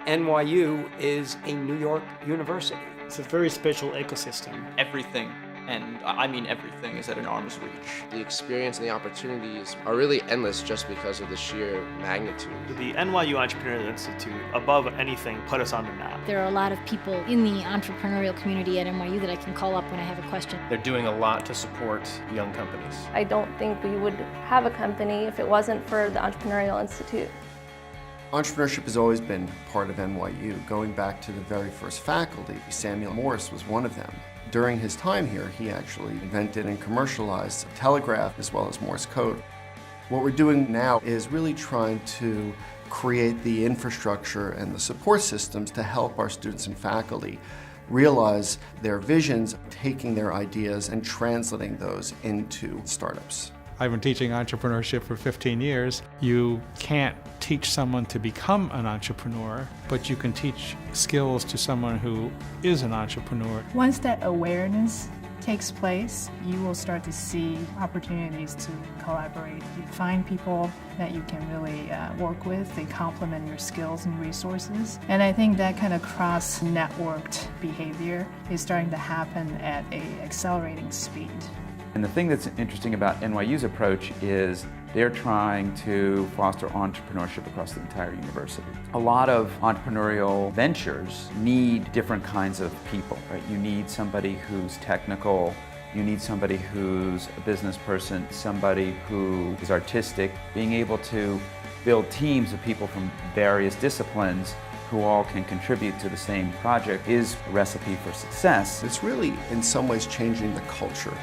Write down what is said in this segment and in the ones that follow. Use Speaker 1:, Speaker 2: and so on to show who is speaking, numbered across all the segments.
Speaker 1: NYU is a New York university.
Speaker 2: It's a very special ecosystem.
Speaker 3: Everything, and I mean everything, is at an arm's reach.
Speaker 4: The experience and the opportunities are really endless just because of the sheer magnitude.
Speaker 2: The NYU Entrepreneurial Institute, above anything, put us on the map.
Speaker 5: There are a lot of people in the entrepreneurial community at NYU that I can call up when I have a question.
Speaker 6: They're doing a lot to support young companies.
Speaker 7: I don't think we would have a company if it wasn't for the Entrepreneurial Institute.
Speaker 8: Entrepreneurship has always been part of NYU. Going back to the very first faculty, Samuel Morse was one of them. During his time here, he actually invented and commercialized the telegraph as well as Morse code. What we're doing now is really trying to create the infrastructure and the support systems to help our students and faculty realize their visions, taking their ideas and translating those into startups.
Speaker 9: I've been teaching entrepreneurship for 15 years. You can't teach someone to become an entrepreneur, but you can teach skills to someone who is an entrepreneur.
Speaker 10: Once that awareness takes place, you will start to see opportunities to collaborate. You find people that you can really work with. They complement your skills and resources. And I think that kind of cross-networked behavior is starting to happen at an accelerating speed.
Speaker 11: And the thing that's interesting about NYU's approach is they're trying to foster entrepreneurship across the entire university. A lot of entrepreneurial ventures need different kinds of people, right? You need somebody who's technical, you need somebody who's a business person, somebody who is artistic. Being able to build teams of people from various disciplines who all can contribute to the same project is a recipe for success.
Speaker 8: It's really, in some ways, changing the culture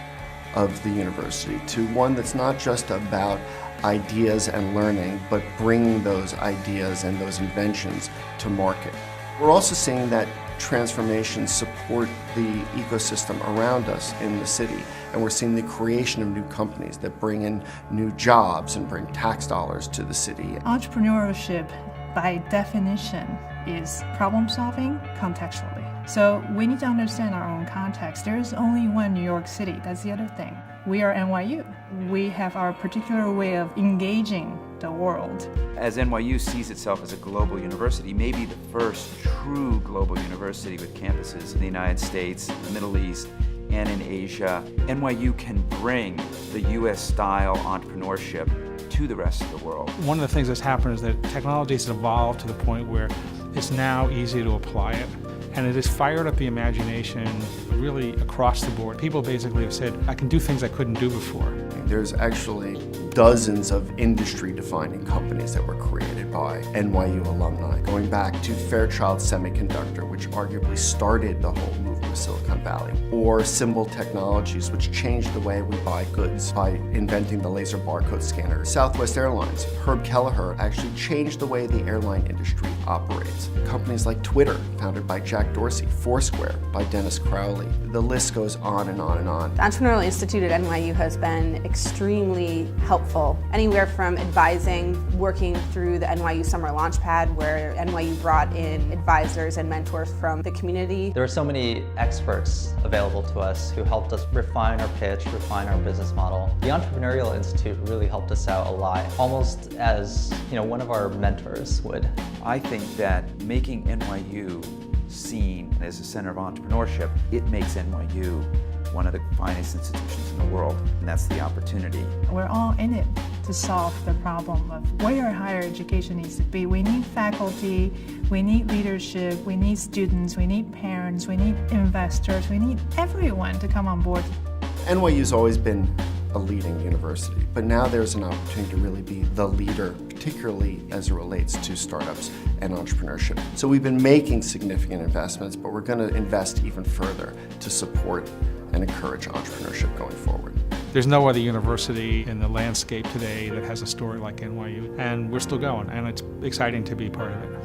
Speaker 8: of the university to one that's not just about ideas and learning, but bringing those ideas and those inventions to market. We're also seeing that transformations support the ecosystem around us in the city, and we're seeing the creation of new companies that bring in new jobs and bring tax dollars to the city.
Speaker 10: Entrepreneurship, by definition, is problem solving contextually. So we need to understand our own context. There is only one New York City. That's the other thing. We are NYU. We have our particular way of engaging the world.
Speaker 11: As NYU sees itself as a global university, maybe the first true global university with campuses in the United States, the Middle East, and in Asia, NYU can bring the US-style entrepreneurship to the rest of the world.
Speaker 9: One of the things that's happened is that technology has evolved to the point where it's now easy to apply it. And it has fired up the imagination really across the board. People basically have said, I can do things I couldn't do before.
Speaker 8: There's actually dozens of industry-defining companies that were created by NYU alumni, going back to Fairchild Semiconductor, which arguably started the whole movement of Silicon Valley, or Symbol Technologies, which changed the way we buy goods by inventing the laser barcode scanner. Southwest Airlines, Herb Kelleher, actually changed the way the airline industry operates. Companies like Twitter, founded by Jack Dorsey, Foursquare by Dennis Crowley. The list goes on and on and on.
Speaker 12: The Entrepreneurial Institute at NYU has been extremely helpful. Anywhere from advising, working through the NYU Summer Launchpad, where NYU brought in advisors and mentors from the community.
Speaker 13: There are so many experts available to us who helped us refine our pitch, refine our business model. The Entrepreneurial Institute really helped us out a lot, almost as one of our mentors would.
Speaker 11: I think that making NYU seen as a center of entrepreneurship, it makes NYU one of the finest institutions in the world, and that's the opportunity.
Speaker 10: We're all in it to solve the problem of where higher education needs to be. We need faculty, we need leadership, we need students, we need parents, we need investors, we need everyone to come on board.
Speaker 8: NYU's always been a leading university, but now there's an opportunity to really be the leader, particularly as it relates to startups and entrepreneurship. So we've been making significant investments, but we're going to invest even further to support and encourage entrepreneurship going forward.
Speaker 9: There's no other university in the landscape today that has a story like NYU, and we're still going, and it's exciting to be part of it.